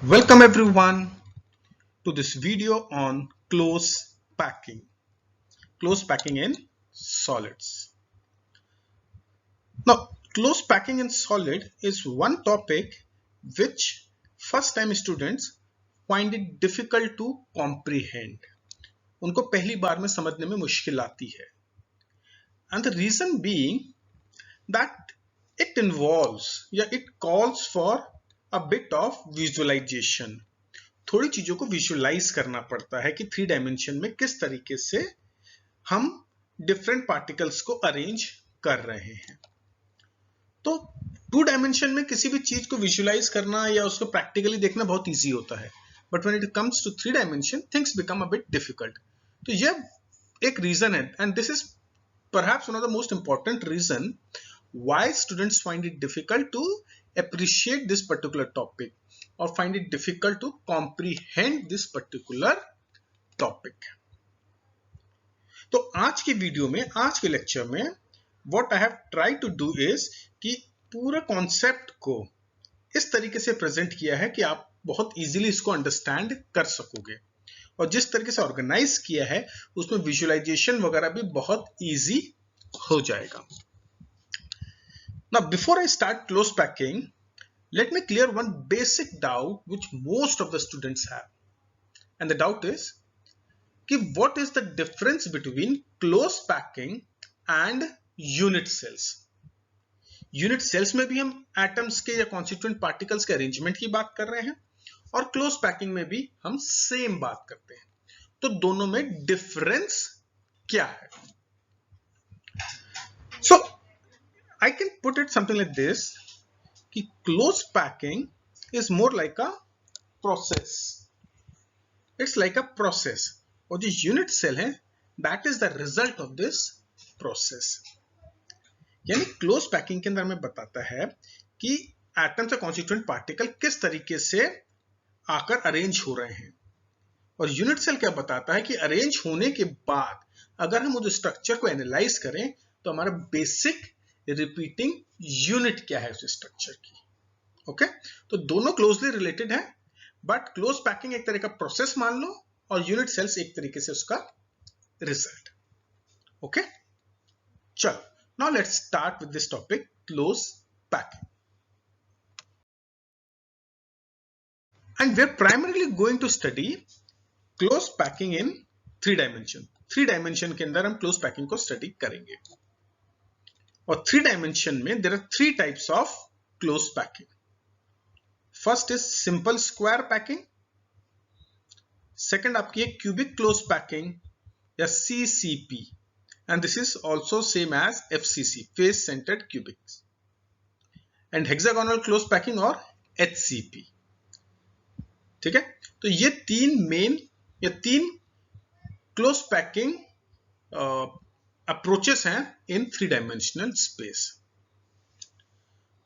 Welcome everyone to this video on close packing in solids. Now, close packing in solid is one topic which first time students find it difficult to comprehend. उनको पहली बार में समझने में मुश्किल आती है. And the reason being that it involves या it calls for a bit of visualization. थोड़ी चीजों को विजुअलाइज करना पड़ता है कि 3 डायमेंशन में किस तरीके से हम डिफरेंट पार्टिकल्स को अरेंज कर रहे हैं. तो 2 डायमेंशन में किसी भी चीज को विजुअलाइज करना या उसको प्रैक्टिकली देखना बहुत इजी होता है, but when it comes to 3 dimension things become a bit difficult. तो यह एक रीजन है, and this is perhaps one of the most important reason why students find it difficult to appreciate this particular topic or find it difficult to comprehend this particular topic. तो आज की video में, आज के lecture में what I have tried to do is कि पूरे concept को इस तरीके से प्रेजेंट किया है कि आप बहुत इजीली इसको अंडरस्टैंड कर सकोगे, और जिस तरीके से ऑर्गेनाइज किया है उसमें विजुअलाइजेशन वगैरह भी बहुत इजी हो जाएगा. Now, before I start close packing, let me clear one basic doubt which most of the students have. And the doubt is कि what is the difference between close packing and unit cells? Unit cells में भी हम atoms के या constituent particles के arrangement की बात कर रहे हैं, और क्लोज पैकिंग में भी हम सेम बात करते हैं. तो दोनों में डिफरेंस क्या है? So I can put it something like this कि close packing is more like a process. Its like a process, और जो यूनिट सेल है that is the result of this process. यानी क्लोज पैकिंग के अंदर हमें बताता है कि एटम से कॉन्स्टिट्यूएंट पार्टिकल किस तरीके से आकर अरेंज हो रहे हैं, और यूनिट सेल क्या बताता है कि अरेंज होने के बाद अगर हम उस स्ट्रक्चर को एनालाइज करें तो हमारा बेसिक रिपीटिंग यूनिट क्या है उस स्ट्रक्चर की. ओके, तो दोनों क्लोजली रिलेटेड है, बट क्लोज पैकिंग एक तरह का प्रोसेस मान लो और यूनिट सेल्स एक तरीके से उसका रिजल्ट. ओके, चलो, now let's start with this topic, close packing. And we're primarily going to study close packing in 3 dimension. 3 dimension के अंदर हम close packing को study करेंगे, और 3 dimension में there are 3 types of close packing. First is simple square packing. Second आपकी है cubic close packing या CCP, and this is also same as FCC, face centered cubics. And hexagonal close packing और HCP. ठीक है, तो ये 3 main या 3 close packing approaches हैं इन 3 डायमेंशनल स्पेस.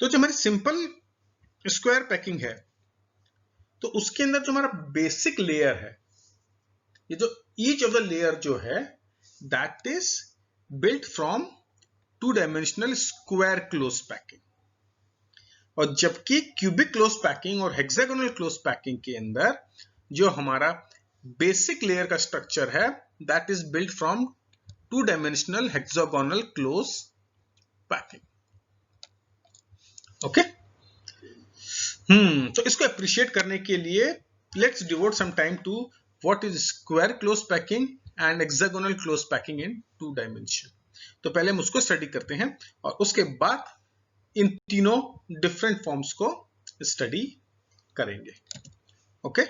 तो जो हमारी सिंपल स्क्वायर पैकिंग है, तो उसके अंदर जो हमारा बेसिक लेयर है, ये जो ईच ऑफ द लेयर जो है that is built from 2 dimensional square close packing. और जबकि क्यूबिक क्लोज पैकिंग और हेक्सागोनल क्लोज पैकिंग के अंदर जो हमारा बेसिक लेयर का स्ट्रक्चर है that is built from 2 dimensional hexagonal close packing. Okay, तो इसको अप्रिशिएट करने के लिए let's devote some time to what is square close packing and hexagonal close packing in 2 dimension. तो पहले हम उसको स्टडी करते हैं और उसके बाद इन तीनों डिफरेंट फॉर्म्स को स्टडी करेंगे. ओके,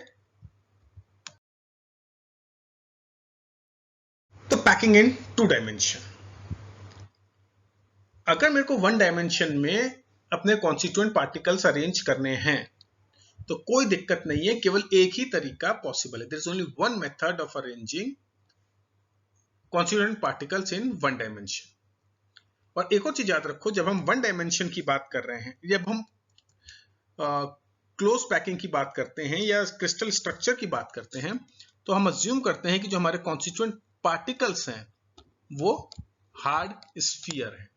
तो पैकिंग इन 2 डायमेंशन. अगर मेरे को 1 डायमेंशन में अपने कॉन्स्टिट्यूएंट पार्टिकल्स अरेंज करने हैं तो कोई दिक्कत नहीं है, केवल एक ही तरीका पॉसिबल है. There is only one method of arranging constituent particles in 1 dimension. और एक और चीज याद रखो, जब हम 1 डायमेंशन की बात कर रहे हैं, जब हम क्लोज पैकिंग की बात करते हैं या क्रिस्टल स्ट्रक्चर की बात करते हैं, तो हम अज्यूम करते हैं कि जो हमारे कॉन्स्टिट्यूएंट पार्टिकल्स हैं वो हार्ड स्फीयर है,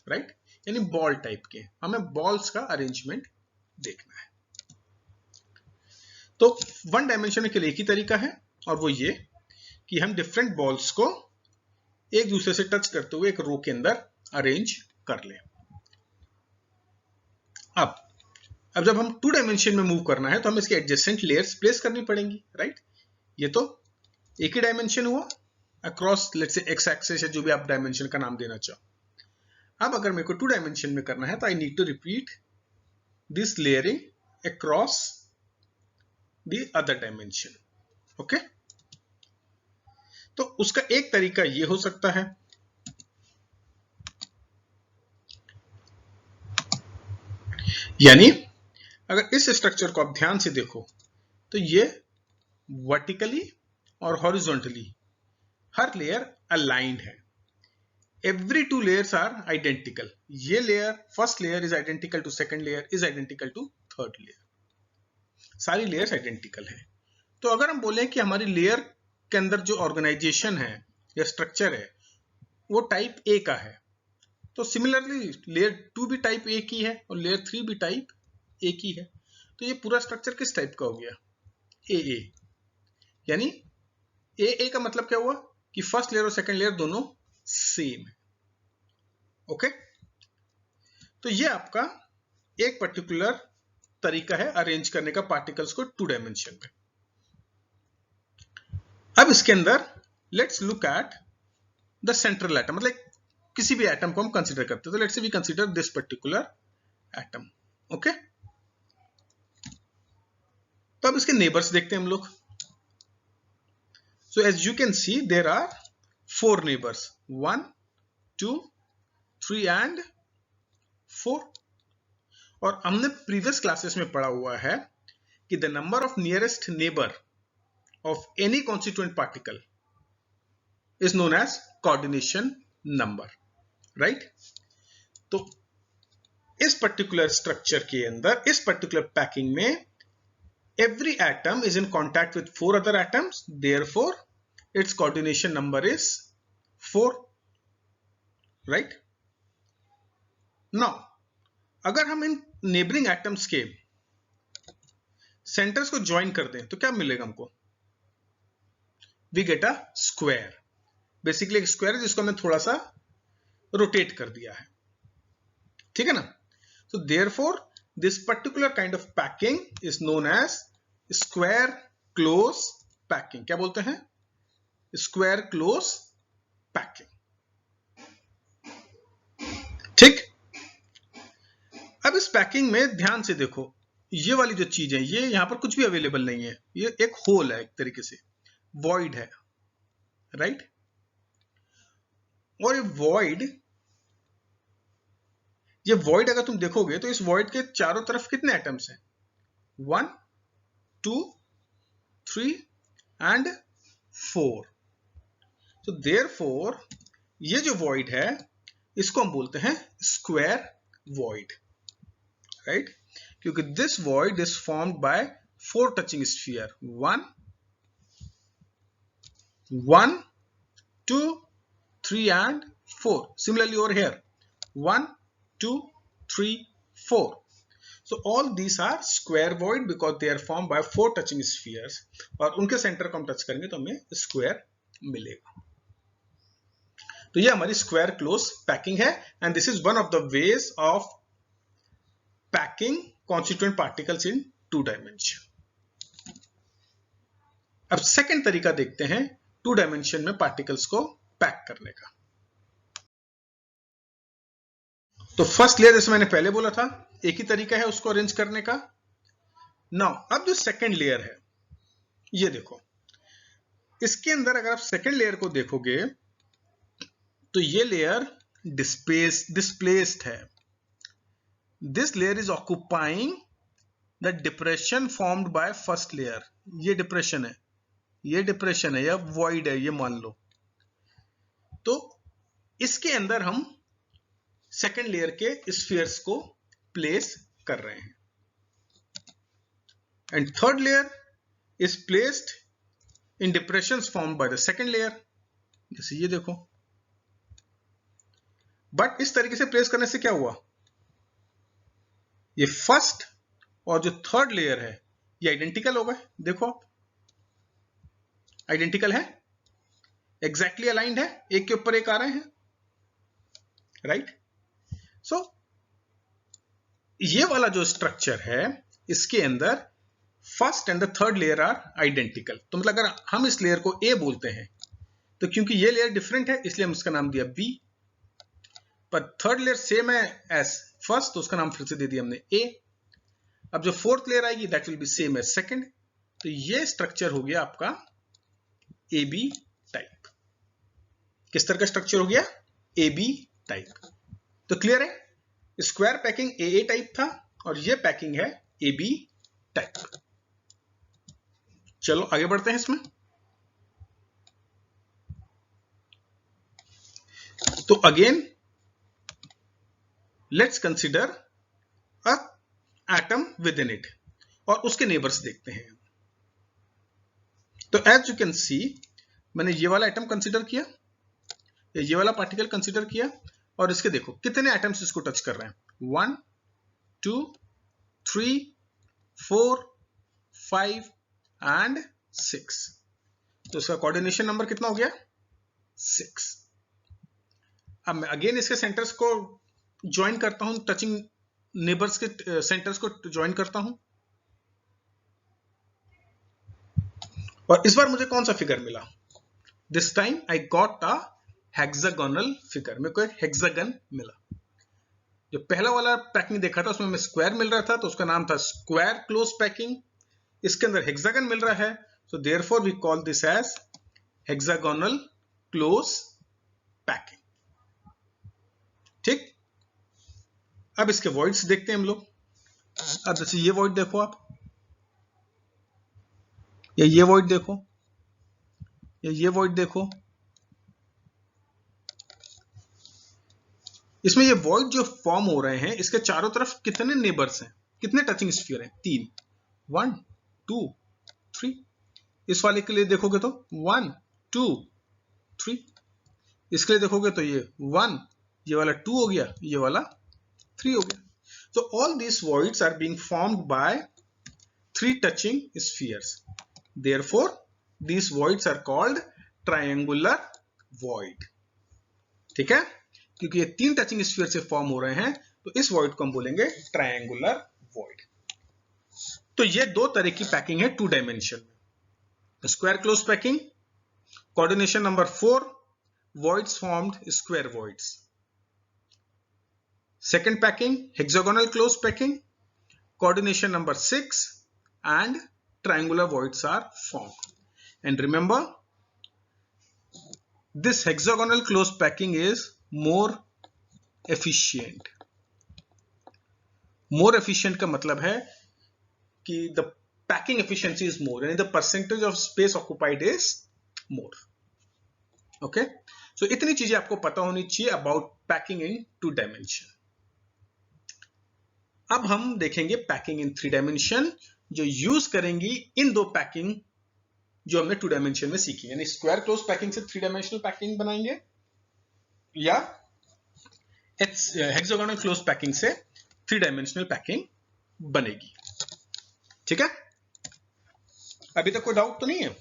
राइट, यानी बॉल टाइप के. हमें बॉल्स का अरेंजमेंट देखना है. तो वन डायमेंशन के लिए एक ही तरीका है, और वो ये कि हम डिफरेंट बॉल्स को एक दूसरे से टच करते हुए एक रो के अंदर अरेंज कर लें। अब जब हम टू डायमेंशन में मूव करना है तो हमें इसके एडजेसेंट लेयर्स प्लेस करनी पड़ेंगी, राइट। ये तो एक ही डायमेंशन हुआ across let's say x axis या जो भी आप डायमेंशन का नाम देना चाहो। अब अगर मेरे को टू डायमेंशन में करना है तो I need to repeat this layering across the other dimension, okay. तो उसका एक तरीका ये हो सकता है, यानी अगर इस स्ट्रक्चर को आप ध्यान से देखो तो ये वर्टिकली और हॉरिजॉन्टली हर लेयर अलाइंड है। Every two layers are identical. ये layer, first layer is identical to second layer, is identical to third layer. सारी लेयर्स आइडेंटिकल है। तो अगर हम बोले कि हमारी लेयर के अंदर जो ऑर्गेनाइजेशन है या स्ट्रक्चर है वो टाइप ए का है, तो सिमिलरली लेयर 2 भी टाइप ए की है और लेयर 3 भी टाइप ए की है। तो ये पूरा स्ट्रक्चर किस टाइप का हो गया? ए। यानी ए का मतलब क्या हुआ कि फर्स्ट लेयर और सेकंड लेयर दोनों सेम है, ओके। तो ये आपका एक पर्टिकुलर तरीका है अरेंज करने का पार्टिकल्स को टू डायमेंशन में। अब इसके अंदर let's look at the central atom, मतलब किसी भी एटम को हम कंसीडर करते हैं। तो let's say we consider this particular atom, okay. तो अब इसके नेबर्स देखते हैं हम लोग। So as you can see there are 4 neighbours, 1 2 3 and 4। और हमने प्रीवियस क्लासेस में पढ़ा हुआ है कि the number of nearest neighbour of any constituent particle is known as coordination number, right. तो इस पर्टिकुलर स्ट्रक्चर के अंदर, इस पर्टिकुलर पैकिंग में, every atom is in contact with 4 other atoms, therefore its coordination number is 4, right? Now अगर हम इन neighbouring atoms के सेंटर्स को ज्वाइन कर दें तो क्या मिलेगा हमको? We get a square. Basically एक स्क्वायर है जिसको हमने थोड़ा सा रोटेट कर दिया है, ठीक है ना। So therefore this particular kind of packing is known as square close packing। क्या बोलते हैं? Square close packing, ठीक। अब इस पैकिंग में ध्यान से देखो, ये वाली जो चीज है ये यहां पर कुछ भी अवेलेबल नहीं है। ये एक होल है, एक तरीके से वॉइड है, राइट। और ये वॉइड अगर तुम देखोगे तो इस वॉइड के चारों तरफ कितने एटम्स हैं? 1 2 3 एंड 4। तो देयरफॉर ये जो वॉइड है इसको हम बोलते हैं स्क्वायर वॉइड, राइट। क्योंकि this void is formed by 4 touching sphere, 1 2 3 and 4। Similarly over here 1 2 3 4। So all these are square void because they are formed by 4 touching spheres, और उनके सेंटर को हम टच करेंगे तो हमें स्क्वायर मिलेगा। तो ये हमारी स्क्वायर क्लोज पैकिंग है and this is one of the ways of packing constituent particles in two dimension. अब सेकेंड तरीका देखते हैं टू डायमेंशन में पार्टिकल्स को पैक करने का। तो फर्स्ट लेयर जैसे मैंने पहले बोला था एक ही तरीका है उसको अरेंज करने का। नाउ अब जो सेकेंड लेयर है ये देखो, इसके अंदर अगर आप सेकेंड लेयर को देखोगे तो ये लेयर डिस्प्लेस्ड है। This layer is occupying the depression formed by first layer. ये डिप्रेशन है, ये डिप्रेशन है या वॉइड है, ये मान लो। तो इसके अंदर हम सेकेंड लेयर के स्फीयर्स को प्लेस कर रहे हैं and third layer is placed in depressions formed by the second layer, जैसे ये देखो। बट इस तरीके से प्लेस करने से क्या हुआ, ये फर्स्ट और जो थर्ड लेयर है ये आइडेंटिकल हो गए, देखो आइडेंटिकल है, एग्जैक्टली अलाइंड है, एक के ऊपर एक आ रहे हैं, राइट। सो ये वाला जो स्ट्रक्चर है इसके अंदर first and the third layer are identical. तो मतलब अगर हम इस लेयर को ए बोलते हैं तो क्योंकि ये लेयर डिफरेंट है इसलिए हम इसका नाम दिया बी, पर थर्ड लेयर सेम है एज फर्स्ट तो उसका नाम फिर से दे दिया हमने ए। अब जो फोर्थ लेयर आएगी that will be same as second. तो ये स्ट्रक्चर हो गया आपका ए बी टाइप। किस तरह का स्ट्रक्चर हो गया? A B type. तो क्लियर है, स्क्वायर पैकिंग ए टाइप था और ये पैकिंग है ए बी टाइप। चलो आगे बढ़ते हैं इसमें। तो again let's consider a atom with in it और उसके नेबर्स देखते हैं। तो एज यू कैन सी मैंने ये वाला एटम कंसीडर किया, ये वाला पार्टिकल कंसीडर किया और इसके देखो कितने एटम्स इसको टच कर रहे हैं, 1 2 3 4 5 एंड 6। तो इसका कोऑर्डिनेशन नंबर कितना हो गया? 6। अब मैं अगेन इसके सेंटर्स को ज्वाइन करता हूं, टचिंग नेबर्स के सेंटर्स को ज्वाइन करता हूं और इस बार मुझे कौन सा फिगर मिला? This time I got a hexagonal figure. मेरे को एक हेक्सागन मिला। जो पहला वाला पैकिंग देखा था उसमें हमें स्क्वायर मिल रहा था तो उसका नाम था स्क्वायर क्लोज पैकिंग। इसके अंदर हेक्सागन मिल रहा है so therefore we call this as hexagonal close packing. ठीक, अब इसके वॉइड्स देखते हैं हम लोग। अब जैसे ये वॉइड देखो आप, या ये वॉइड देखो, या ये वॉइड देखो। इसमें ये वॉइड जो फॉर्म हो रहे हैं इसके चारों तरफ कितने नेबर्स हैं, कितने टचिंग स्फीयर हैं? 3, 1 2 3। इस वाले के लिए देखोगे तो 1 2 3। इसके लिए देखोगे तो ये 1, ये वाला 2 हो गया, ये वाला 3 हो गया। So all these voids are being formed by 3 touching spheres. Therefore, these voids are called triangular void. ठीक है, क्योंकि ये 3 टचिंग स्फीयर से फॉर्म हो रहे हैं तो इस void को हम बोलेंगे ट्रायंगुलर void। तो ये दो तरह की पैकिंग है 2 डायमेंशन में। Square close packing, coordination number 4, voids formed square voids. Second packing, hexagonal close packing, coordination number 6 and triangular voids are formed. And remember, this hexagonal close packing is more efficient. More efficient का मतलब है कि the packing efficiency is more, यानी the percentage of space occupied is more. Okay? So इतनी चीजें आपको पता होनी चाहिए about packing in 2 dimension. अब हम देखेंगे पैकिंग इन 3 डायमेंशन जो यूज करेंगी इन दो पैकिंग जो हमने 2 डायमेंशन में सीखी, यानी स्क्वायर क्लोज पैकिंग से 3 डायमेंशनल पैकिंग बनाएंगे या हेक्सागोनल क्लोज पैकिंग से 3 डायमेंशनल पैकिंग बनेगी। ठीक है, अभी तक कोई डाउट तो नहीं है?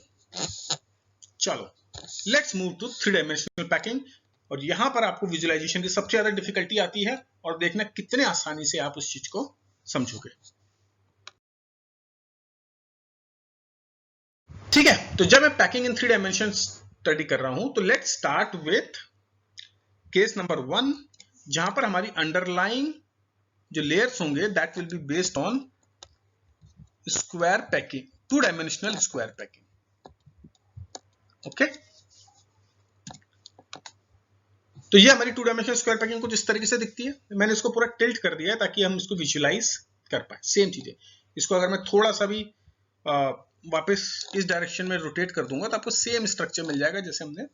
चलो let's move to 3 dimensional packing. और यहां पर आपको विजुअलाइजेशन की सबसे ज्यादा डिफिकल्टी आती है और देखना कितने आसानी से आप उस चीज को समझोगे। ठीक है, तो जब मैं पैकिंग इन 3 डायमेंशन स्टडी कर रहा हूं तो let's start with case number 1 जहां पर हमारी अंडरलाइंग जो लेयर्स होंगे that will be based on square packing, 2 dimensional square packing. Okay, तो ये हमारी 2 डायमेंशनल स्क्वायर पैकिंग कुछ इस तरीके से दिखती है। मैंने इसको पूरा टिल्ट कर दिया है ताकि हम इसको विजुअलाइज कर पाए। सेम चीजें इसको अगर मैं थोड़ा सा भी वापस इस डायरेक्शन में रोटेट कर दूंगा तो आपको सेम स्ट्रक्चर मिल जाएगा जैसे हमने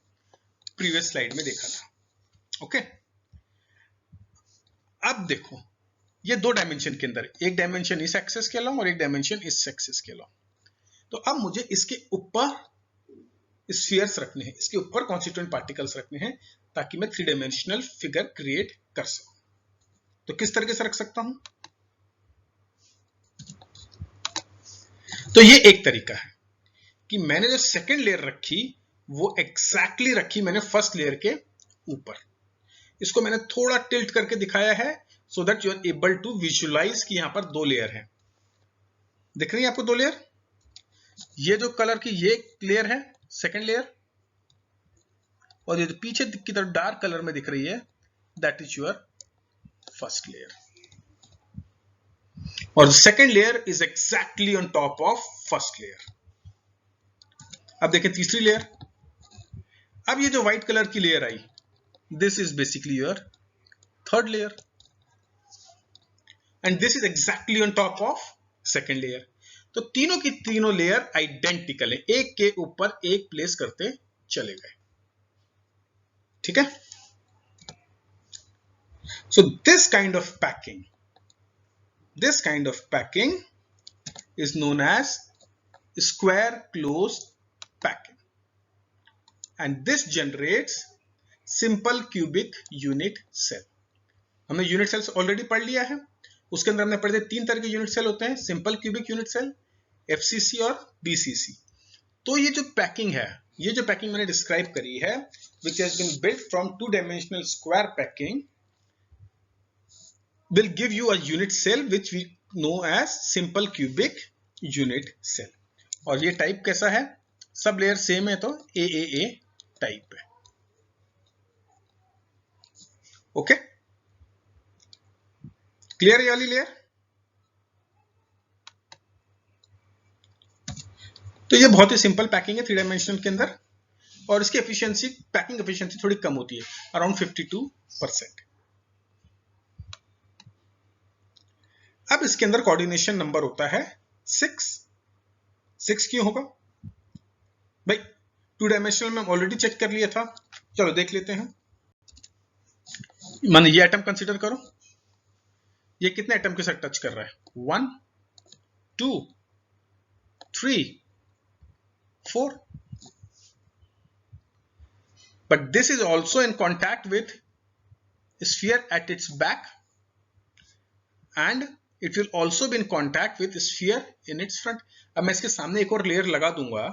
प्रीवियस स्लाइड में देखा था। ओके, अब देखो ये 2 डायमेंशन के अंदर एक डायमेंशन इस एक्सिस के अलॉन्ग और एक डायमेंशन इस एक्सिस के अलॉन्ग। तो अब मुझे इसके ऊपर स्फीयर्स रखने हैं, इसके ऊपर कॉन्स्टिट्यूएंट पार्टिकल्स रखने हैं ताकि मैं 3 डायमेंशनल फिगर क्रिएट कर सकूं। तो किस तरीके से रख सकता हूं? तो ये एक तरीका है कि मैंने जो सेकेंड लेयर रखी वो एग्जैक्टली रखी मैंने फर्स्ट लेयर के ऊपर। इसको मैंने थोड़ा टिल्ट करके दिखाया है so that you are able to visualise कि यहां पर दो लेयर है। दिख रही है आपको दो लेयर? ये जो कलर की ये लेयर है सेकेंड लेयर, और ये जो पीछे की तरफ डार्क कलर में दिख रही है that is your first layer, और second layer is exactly on top of first layer. अब देखें तीसरी लेयर। अब ये जो व्हाइट कलर की लेयर आई, this is basically your third layer and this is exactly on top of second layer. तो तीनों की तीनों लेयर आइडेंटिकल है, एक के ऊपर एक प्लेस करते चले गए। ठीक है? So this kind of packing is known as square closed packing, and this generates simple cubic unit cell. हमने यूनिट सेल्स ऑलरेडी पढ़ लिया है, उसके अंदर हमने पढ़े थे तीन तरह के यूनिट सेल होते हैं, simple cubic unit cell, FCC और बीसीसी। तो ये जो पैकिंग है, ये जो पैकिंग मैंने डिस्क्राइब करी है which has been built from two-dimensional square packing will give you a unit cell which we know as simple cubic unit cell। और ये टाइप कैसा है? सब लेयर सेम है तो AAA टाइप है। ओके, क्लियर है ये वाली लेयर? तो ये बहुत ही सिंपल पैकिंग है थ्री डायमेंशनल के अंदर, और इसकी एफिशिएंसी, पैकिंग एफिशिएंसी थोड़ी कम होती है, अराउंड 52%। अब इसके अंदर कोऑर्डिनेशन नंबर होता है 6 क्यों होगा भाई? टू डायमेंशनल में ऑलरेडी चेक कर लिया था, चलो देख लेते हैं। मान ये एटम कंसीडर करो, ये कितने एटम के साथ टच कर रहा है? 1 2 3 4, but this is also in contact with sphere at its back and it will also be in contact with sphere in its front। अब मैं इसके सामने एक और लेयर लगा दूंगा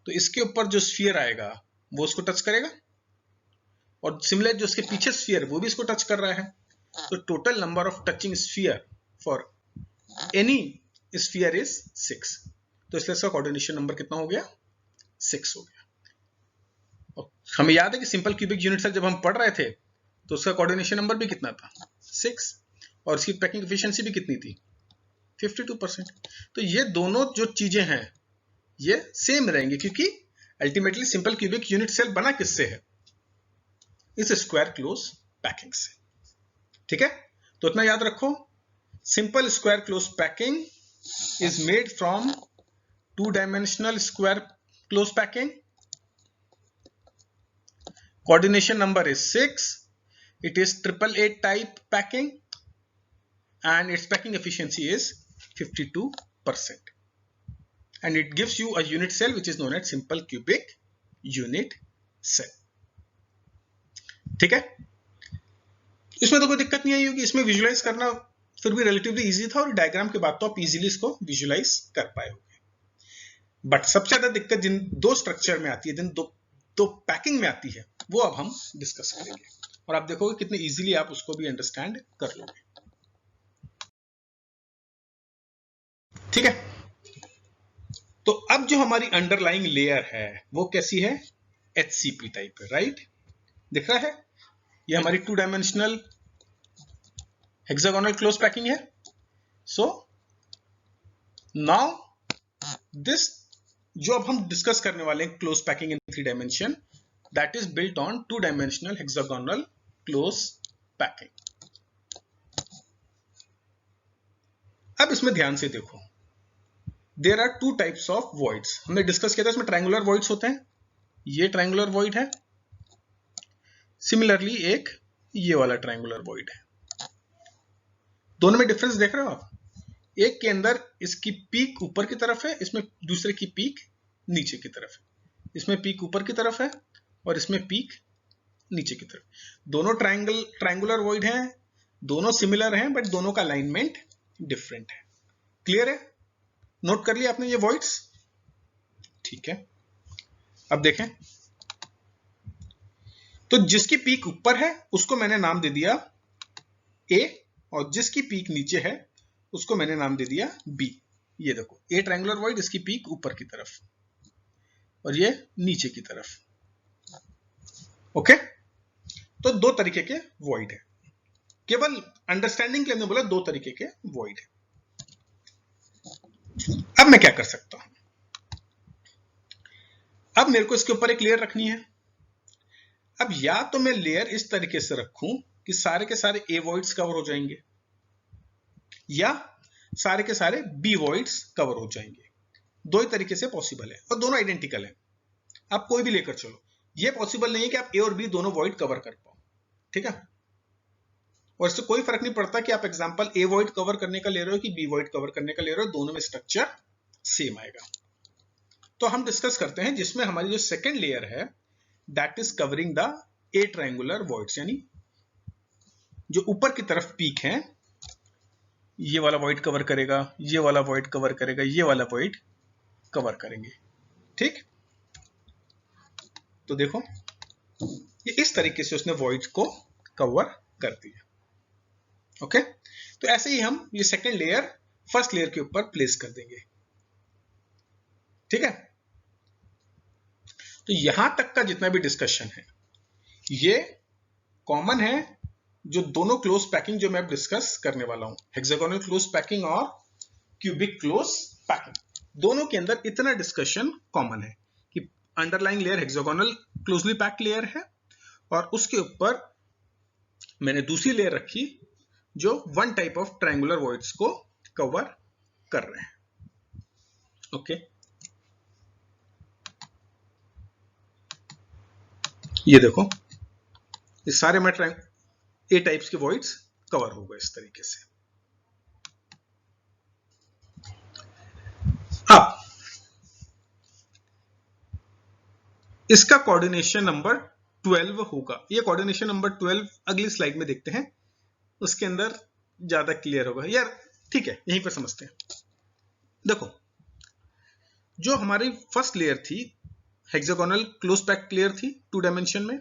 तो इसके ऊपर जो स्फीयर आएगा वो उसको टच करेगा, और सिमिलर जो इसके पीछे स्फीयर वो भी इसको टच कर रहा है। तो total number of touching sphere for any sphere is 6। तो इसलिए इसका कोऑर्डिनेशन नंबर कितना हो गया? 6 हो गया। और हमें याद है कि सिंपल क्यूबिक यूनिट सेल जब हम पढ़ रहे थे तो उसका कोऑर्डिनेशन नंबर भी कितना था? 6, और इसकी पैकिंग एफिशिएंसी भी कितनी थी? 52%। तो ये दोनों जो चीजें हैं ये सेम रहेंगी, क्योंकि ultimately simple cubic unit cell बना किससे है? इस स्क्वायर क्लोज पैकिंग से। ठीक है, तो इतना याद रखो, simple square close packing is made from two dimensional square close packing, coordination number is 6, it is AAA type packing and its packing efficiency is 52%, and it gives you a unit cell which is known as simple cubic unit cell। ठीक है, इसमें तो कोई दिक्कत नहीं आई होगी, इसमें visualise करना फिर भी रिलेटिवली इजी था, और डायग्राम के बाद तो आप इजीली इसको विजुलाइज कर पाए होंगे। बट सबसे ज्यादा दिक्कत जिन दो स्ट्रक्चर में आती है, जिन दो पैकिंग में आती है, वो अब हम डिस्कस करेंगे, और आप देखोगे कितने इजीली आप उसको भी अंडरस्टैंड कर लोगे। ठीक है, तो अब जो हमारी अंडरलाइंग लेयर है वो कैसी है? HCP टाइप है, राइट? दिख रहा है, ये हमारी two dimensional hexagonal close packing है। सो नाउ दिस जो अब हम डिस्कस करने वाले हैं close packing in 3 dimension, that is built on two-dimensional hexagonal close packing। अब इसमें ध्यान से देखो, there are two types of voids। हमने डिस्कस किया था इसमें ट्रायंगुलर voids होते हैं, ये ट्रायंगुलर void है, सिमिलरली एक ये वाला ट्रायंगुलर void है। दोनों में डिफरेंस देख रहे हो आप? एक के अंदर इसकी पीक ऊपर की तरफ है, इसमें दूसरे की पीक नीचे की तरफ है। इसमें पीक ऊपर की तरफ है और इसमें पीक नीचे की तरफ। दोनों ट्रायंगुलर वॉइड हैं, दोनों सिमिलर हैं, बट दोनों का अलाइनमेंट डिफरेंट है। क्लियर है? नोट कर लिया आपने ये voids? ठीक है, अब देखें तो जिसकी पीक ऊपर है उसको मैंने नाम दे दिया A, और जिसकी पीक नीचे है उसको मैंने नाम दे दिया B। ये देखो A ट्रायंगुलर वॉइड, इसकी पीक ऊपर की तरफ और ये नीचे की तरफ। ओके, तो दो तरीके के वॉइड है, केवल अंडरस्टैंडिंग के लिए हमने बोला दो तरीके के वॉइड है। अब मैं क्या कर सकता हूं, अब मेरे को इसके ऊपर एक लेयर रखनी है। अब या तो मैं लेयर इस तरीके से रखूं कि सारे के सारे A वॉइड्स कवर हो जाएंगे, या सारे के सारे B वॉइड्स कवर हो जाएंगे। दो ही तरीके से पॉसिबल है और दोनों आइडेंटिकल है, आप कोई भी लेकर चलो। ये पॉसिबल नहीं है कि आप A और B दोनों वॉइड कवर कर पाओ, ठीक है। और इससे कोई फर्क नहीं पड़ता कि आप एग्जांपल A वॉइड कवर करने का ले रहे हो कि B वॉइड कवर करने का ले रहे हो, दोनों में स्ट्रक्चर सेम आएगा। तो हम डिस्कस करते हैं जिसमें हमारी जो सेकेंड लेयर है that is covering the A triangular voids, यानी जो ऊपर की तरफ पीक है ये वाला वॉइड कवर करेगा, ये वाला वॉइड कवर करेगा, ये वाला वॉइड कवर करेंगे, ठीक। तो देखो ये इस तरीके से उसने वॉइड को कवर कर दिया। ओके, तो ऐसे ही हम ये सेकेंड लेयर फर्स्ट लेयर के ऊपर प्लेस कर देंगे, ठीक है। तो यहां तक का जितना भी डिस्कशन है ये कॉमन है जो दोनों क्लोज पैकिंग जो मैं डिस्कस करने वाला हूं, हेक्सागोनल क्लोज पैकिंग और क्यूबिक क्लोज पैकिंग, दोनों के अंदर इतना डिस्कशन कॉमन है कि underlying layer hexagonal closely packed layer है और उसके ऊपर मैंने दूसरी लेयर रखी जो one type of triangular voids को कवर कर रहे हैं। ओके, ये देखो ये सारे मैं A टाइप्स के वॉइड्स कवर हो गए इस तरीके से। अब इसका कोऑर्डिनेशन नंबर 12 होगा। ये कोऑर्डिनेशन नंबर 12 अगली स्लाइड में देखते हैं, उसके अंदर ज्यादा क्लियर होगा यार, ठीक है। यहीं पर समझते हैं। देखो जो हमारी फर्स्ट लेयर थी हेक्सागोनल क्लोज पैक्ड लेयर थी 2 डायमेंशन में,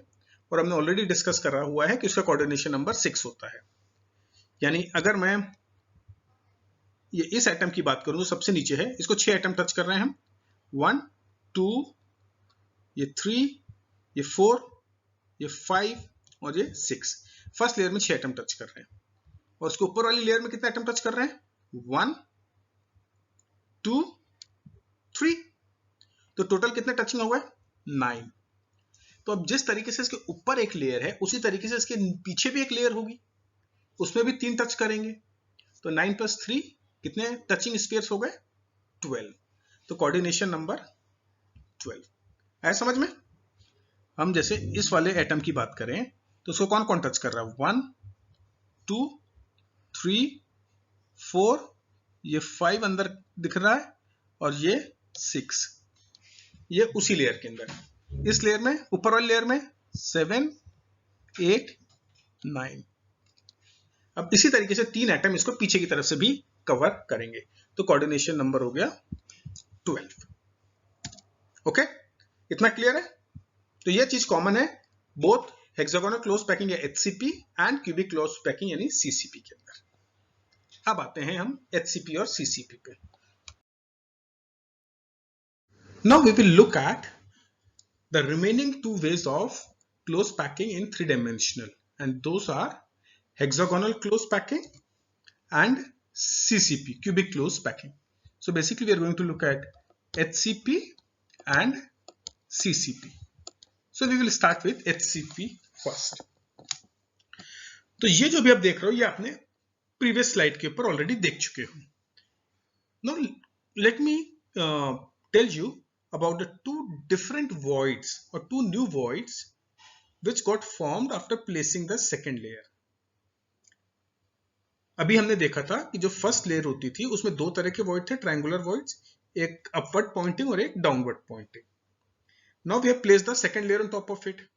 और हमने ऑलरेडी डिस्कस करा हुआ है कि उसका कोऑर्डिनेशन नंबर 6 होता है। यानी अगर मैं ये इस आइटम की बात करूं तो सबसे नीचे है, इसको 6 आइटम टच कर रहे हैं हम, 1 2 ये 3 ये 4 ये 5 और ये 6। फर्स्ट लेयर में 6 आइटम टच कर रहे हैं और उसके ऊपर वाली लेयर में कितने आइटम टच कर रहे हैं, 1 2 3। तो टोटल कितने टचिंग हो गए, 9। तो अब जिस तरीके से इसके ऊपर एक लेयर है उसी तरीके से इसके पीछे भी एक लेयर होगी, उसमें भी 3 टच करेंगे। तो 9 + 3 कितने टचिंग स्पेयर्स हो गए, 12। तो कोऑर्डिनेशन नंबर 12 आया समझ में। हम जैसे इस वाले एटम की बात करें तो उसको कौन कौन टच कर रहा है, 1 2 3 4, ये 5 अंदर दिख रहा है और ये 6, ये उसी लेयर के अंदर, इस लेयर में ऊपर वाली लेयर में 7 8 9। अब इसी तरीके से 3 एटम इसको पीछे की तरफ से भी कवर करेंगे। तो कोऑर्डिनेशन नंबर हो गया 12। ओके, इतना क्लियर है। तो ये चीज कॉमन है बोथ हेक्सागोनल क्लोज पैकिंग या HCP and cubic close packing यानी CCP के अंदर। अब आते हैं हम HCP और CCP पे। Now we will look at the remaining 2 ways of close packing in 3-dimensional, and those are hexagonal close packing and CCP, cubic close packing. So basically we are going to look at HCP and CCP. So we will start with HCP first. तो ये जो भी आप देख रहे हो ये आपने प्रीवियस स्लाइड के ऊपर ऑलरेडी देख चुके हो। Now let me tell you about the 2 different voids or 2 new voids which got formed after placing the second layer. अभी हमने देखा था कि जो फर्स्ट लेयर होती थी उसमें 2 तरह के वॉइड थे, ट्रायंगुलर वॉइड्स, एक अपवर्ड पॉइंटिंग और एक downward pointing. Now we have placed the second layer on top of it.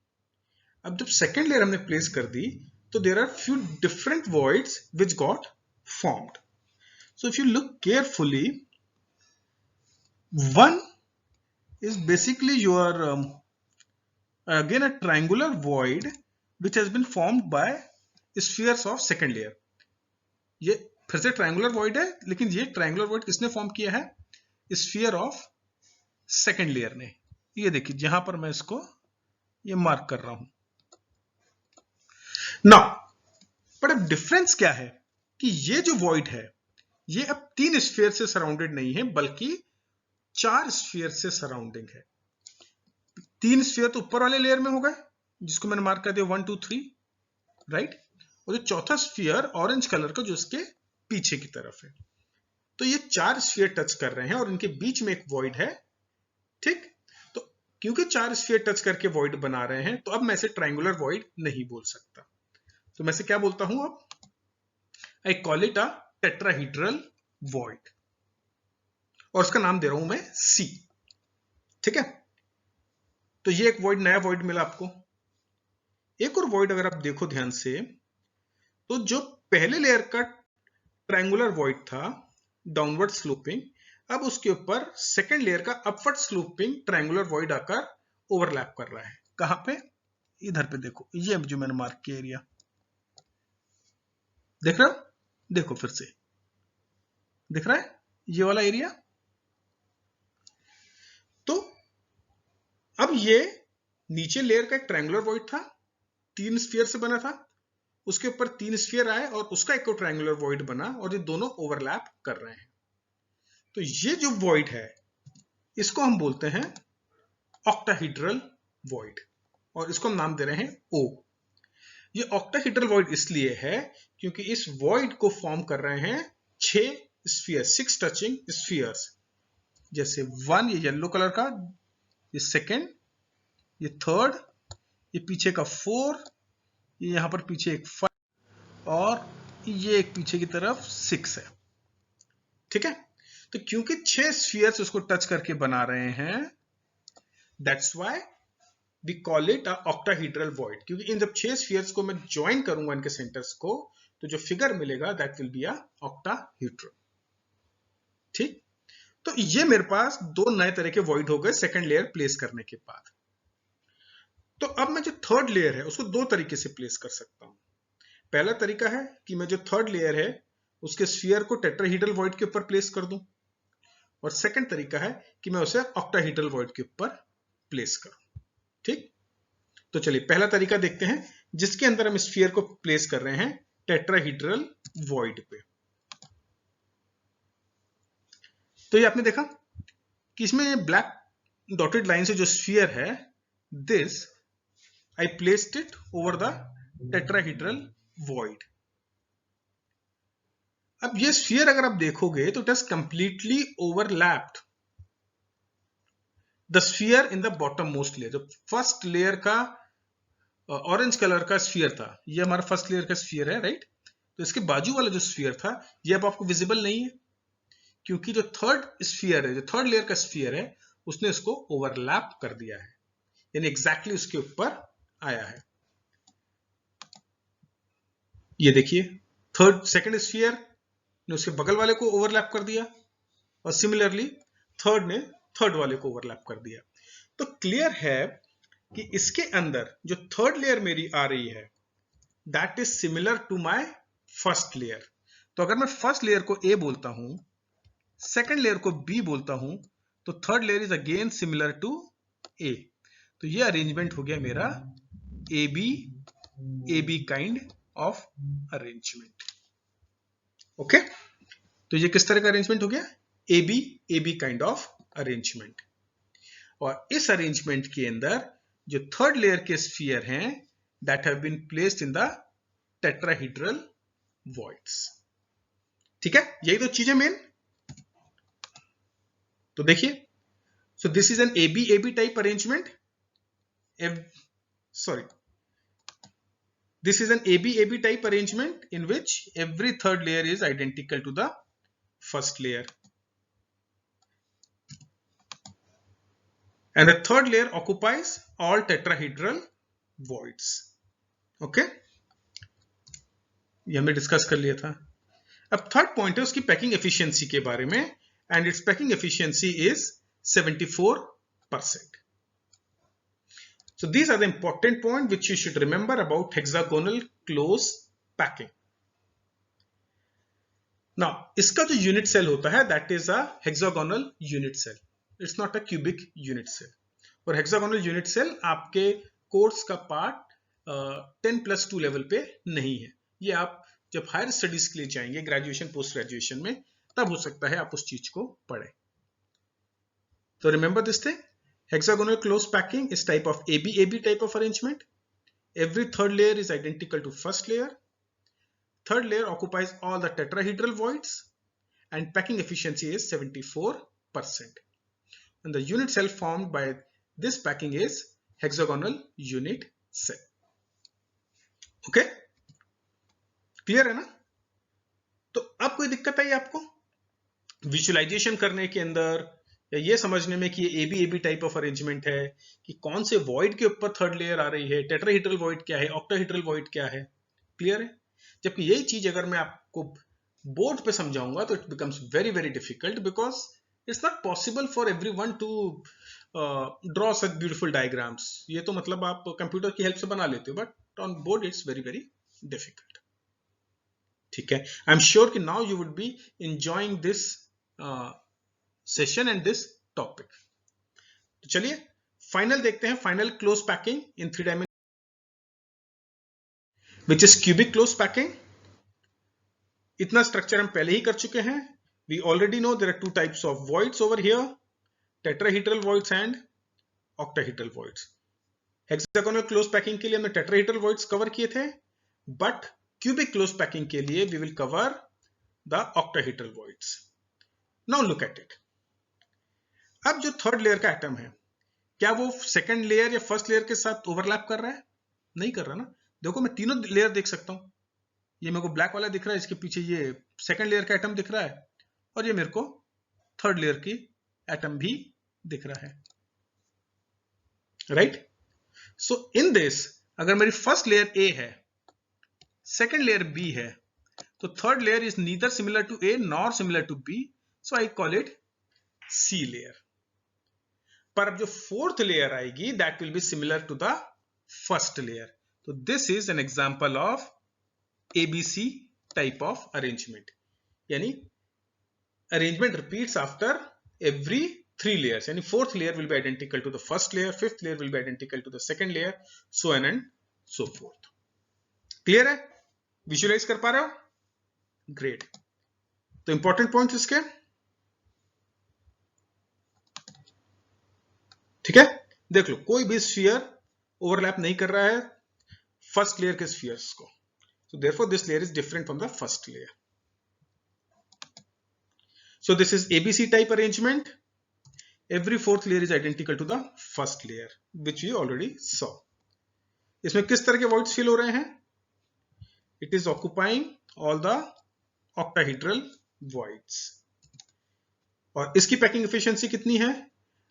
अब जब सेकंड लेयर हमने प्लेस कर दी तो there are few different voids which got formed. So if you look carefully One is basically your again a triangular void which has been formed by spheres of second layer. ये फिर से triangular void है, लेकिन ये triangular void किसने form किया है? Sphere of second layer ने। ये देखिए जहां पर मैं इसको ये मार्क कर रहा हूं ना। पर अब डिफरेंस क्या है कि ये जो वॉइड है ये अब 3 स्फीयर से सराउंडेड नहीं है बल्कि 4 स्फीयर से सराउंडिंग है। 3 स्फीयर तो ऊपर वाले लेयर में हो गए जिसको मैंने मार्क कर दिया 1 2 3, राइट। और जो चौथा स्फीयर ऑरेंज कलर का जो इसके पीछे की तरफ है, तो ये 4 स्फीयर टच कर रहे हैं और इनके बीच में एक वॉइड है, ठीक। तो क्योंकि 4 स्फीयर टच करके वॉइड बना रहे हैं तो अब मैं इसे ट्रायंगुलर वॉइड नहीं बोल सकता। तो मैं इसे क्या बोलता हूं अब? आई call it a tetrahedral void और उसका नाम दे रहा हूं मैं सी, ठीक है। तो ये एक वॉइड, नया वॉइड मिला आपको। एक और वॉइड अगर आप देखो ध्यान से, तो जो पहले लेयर का ट्रायंगुलर वॉइड था डाउनवर्ड स्लोपिंग, अब उसके ऊपर सेकेंड लेयर का अपवर्ड स्लोपिंग ट्रायंगुलर वॉइड आकर ओवरलैप कर रहा है। कहां पे? इधर पे देखो, ये जो मैंने मार्क किया एरिया, देख रहे हो? देखो फिर से दिख रहा है ये वाला एरिया। तो अब ये नीचे लेयर का एक ट्रायंगुलर वॉइड था, 3 स्फीयर से बना था, उसके ऊपर 3 स्फीयर आए और उसका एक ट्रायंगुलर वॉइड बना और ये दोनों ओवरलैप कर रहे हैं। तो ये जो वॉइड है इसको हम बोलते हैं ऑक्टाहीड्रल वॉइड और इसको हम नाम दे रहे हैं ओ। ये ऑक्टाहीड्रल वॉइड इसलिए है क्योंकि इस वॉइड को फॉर्म कर रहे हैं 6 स्फीयर, 6 टचिंग स्फीयर्स। जैसे 1 ये येलो कलर का, ये सेकेंड, ये थर्ड, ये पीछे का 4, ये यहां पर पीछे एक 5 और ये एक पीछे की तरफ 6 है, ठीक है। तो क्योंकि 6 स्फीयर्स उसको टच करके बना रहे हैं, that's why we call it a octahedral void. क्योंकि इन जब 6 स्फीयर्स को मैं ज्वाइन करूंगा इनके सेंटर्स को, तो जो फिगर मिलेगा that will be a octahedral, ठीक। तो ये मेरे पास 2 नए तरह के वॉइड हो गए सेकंड लेयर प्लेस करने के बाद। तो अब मैं जो थर्ड लेयर है उसको 2 तरीके से प्लेस कर सकता हूं। पहला तरीका है कि मैं जो थर्ड लेयर है उसके स्फीयर को टेट्राहीड्रल वॉइड के ऊपर प्लेस कर दूं, और सेकंड तरीका है कि मैं उसे ऑक्टाहीड्रल वॉइड के ऊपर प्लेस करूं, ठीक। तो चलिए पहला तरीका देखते हैं जिसके अंदर हम स्फीयर को प्लेस कर रहे हैं टेट्राहीड्रल वॉइड पे। तो ये आपने देखा कि इसमें ब्लैक डॉटेड लाइन से जो स्फीयर है, this I placed it over the tetrahedral void. अब ये स्फीयर अगर आप देखोगे तो it has completely overlapped the sphere in the bottom most layer. जो फर्स्ट लेयर का ऑरेंज कलर का स्फीयर था, ये हमारा फर्स्ट लेयर का स्फीयर है, राइट। तो इसके बाजू वाला जो स्फीयर था ये अब आपको विजिबल नहीं है क्योंकि जो थर्ड स्फीयर है, जो थर्ड लेयर का स्फीयर है, उसने इसको ओवरलैप कर दिया है, यानी एग्जैक्टली उसके ऊपर आया है। ये देखिए थर्ड सेकंड स्फीयर ने उसके बगल वाले को ओवरलैप कर दिया और सिमिलरली थर्ड ने थर्ड वाले को ओवरलैप कर दिया। तो क्लियर है कि इसके अंदर जो थर्ड लेयर मेरी आ रही है that is similar to my first layer. तो अगर मैं फर्स्ट लेयर को ए बोलता हूं, सेकंड लेयर को बी बोलता हूं, तो third layer is again similar to A. तो ये अरेंजमेंट हो गया मेरा A B kind of arrangement. Okay, तो ये किस तरह का अरेंजमेंट हो गया? A B kind of arrangement. और इस अरेंजमेंट के अंदर जो थर्ड लेयर के स्फीयर हैं that have been placed in the tetrahedral voids, ठीक है। यही तो चीजें मेन। तो देखिए, so this is an AB type arrangement. This is an AB type arrangement in which every third layer is identical to the first layer, and the third layer occupies all tetrahedral voids. Okay, ये हमने discuss कर लिया था। अब third point है उसकी packing efficiency के बारे में, and it's packing efficiency is 74%. So these are the important points which you should remember about hexagonal close packing. Now इसका जो यूनिट सेल होता है that is a hexagonal unit cell, it's not a cubic unit cell. और hexagonal unit cell आपके course का part 10+2 level पे नहीं है. ये आप जब हायर स्टडीज के लिए जाएंगे ग्रेजुएशन पोस्ट ग्रेजुएशन में तब हो सकता है आप उस चीज को पढ़ें. तो remember this thing, hexagonal close packing is type of AB type of arrangement. Every third layer is identical to first layer. Third layer occupies all the tetrahedral voids and packing efficiency is 74%. And the unit cell formed by this packing is hexagonal unit cell. Okay? Clear है ना? तो अब कोई दिक्कत आई आपको visualisation करने के अंदर या ये समझने में कि ये AB टाइप ऑफ अरेंजमेंट है कि कौन से वॉइड के ऊपर थर्ड लेयर आ रही है, टेट्राहेड्रल वॉइड क्या है, ऑक्टाहेड्रल वॉइड क्या है? क्लियर है? जबकि यही चीज अगर मैं आपको बोर्ड पे समझाऊंगा तो it becomes very very difficult because it's not possible for everyone to draw such beautiful diagrams. ये तो मतलब आप कंप्यूटर की हेल्प से बना लेते हो but on board it's very very difficult. ठीक है, आई एम श्योर कि now you would be enjoying this session and this topic. तो चलिए फाइनल देखते हैं, final close packing in 3 dimension which is cubic close packing. इतना structure हम पहले ही कर चुके हैं. We already know there are 2 types of voids over here, tetrahedral voids and octahedral voids. Hexagonal close packing के लिए हमने टेट्राहेड्रल वॉइड्स कवर किए थे बट क्यूबिक क्लोज पैकिंग के लिए we will cover the octahedral voids. Now look at it. अब जो third layer का एटम है क्या वो सेकंड लेयर या फर्स्ट लेयर के साथ ओवरलैप कर रहा है? नहीं कर रहा ना. देखो मैं तीनों लेयर देख सकता हूं. ये मेरे को ब्लैक वाला दिख रहा है, इसके पीछे ये सेकंड लेयर का एटम दिख रहा है और ये मेरे को थर्ड लेयर की एटम भी दिख रहा है. राइट? सो इन दिस अगर मेरी फर्स्ट लेयर ए है, सेकंड लेयर बी है, तो third layer is neither similar to A nor similar to B, so I call it C layer. पर अब जो फोर्थ लेयर आएगी that will be similar to the first layer. तो this is an example of ABC type of arrangement, यानी arrangement repeats after every 3 layers, यानी fourth layer will be identical to the first layer, fifth layer will be identical to the second layer, so on and so fourth. Clear है? Visualise कर पा रहे हो? Great. तो important points इसके, ठीक है, देख लो. कोई भी स्फीयर ओवरलैप नहीं कर रहा है फर्स्ट लेयर के स्फीयर्स को, so therefore this layer is different from the first layer. So this is ABC type arrangement. Every fourth layer is identical to the first layer which we already saw. इसमें किस तरह के voids fill हो रहे हैं? It is occupying all the octahedral voids. और इसकी packing efficiency कितनी है?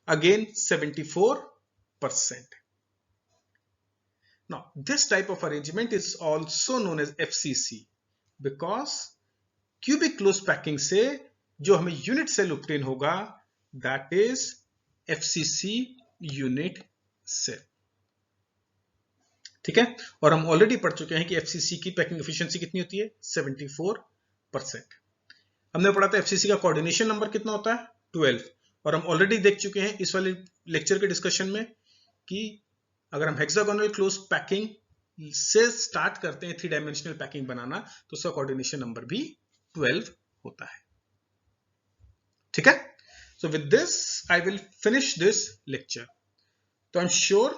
Again 74%. Now this type of arrangement is also known as FCC because cubic close packing से जो हमें यूनिट सेल ऑब्टेन होगा that is FCC unit cell. ठीक है, और हम ऑलरेडी पढ़ चुके हैं कि FCC की पैकिंग एफिशिएंसी कितनी होती है? 74%. हमने पढ़ा था FCC का कोऑर्डिनेशन नंबर कितना होता है? 12. और हम ऑलरेडी देख चुके हैं इस वाले लेक्चर के डिस्कशन में कि अगर हम हेक्सागोनल क्लोज पैकिंग से स्टार्ट करते हैं 3 डायमेंशनल पैकिंग बनाना तो उसका कोऑर्डिनेशन नंबर भी 12 होता है. ठीक है, so with this I will finish this lecture. तो I am sure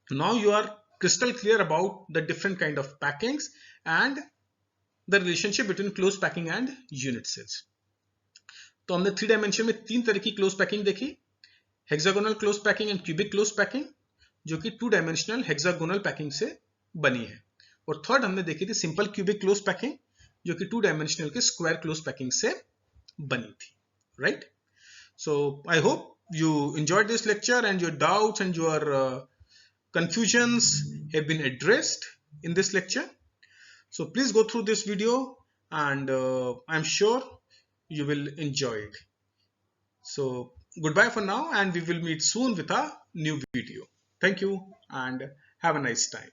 now you are crystal clear about the different kind of packings and the relationship between close packing and unit cells. तो हमने 3 dimension में 3 तरह की close packing देखी, hexagonal close packing and cubic close packing, जो कि 2 dimensional hexagonal packing से बनी है. और थर्ड हमने देखी थी सिंपल क्यूबिक क्लोज पैकिंग, जो कि 2 डायमेंशनल के स्क्वायर क्लोज पैकिंग से बनी थी. Right? So I hope you enjoyed this lecture and your doubts and your confusions have been addressed in this lecture. So please go through this video and I'm sure you will enjoy it. So goodbye for now, and we will meet soon with a new video. Thank you and have a nice time.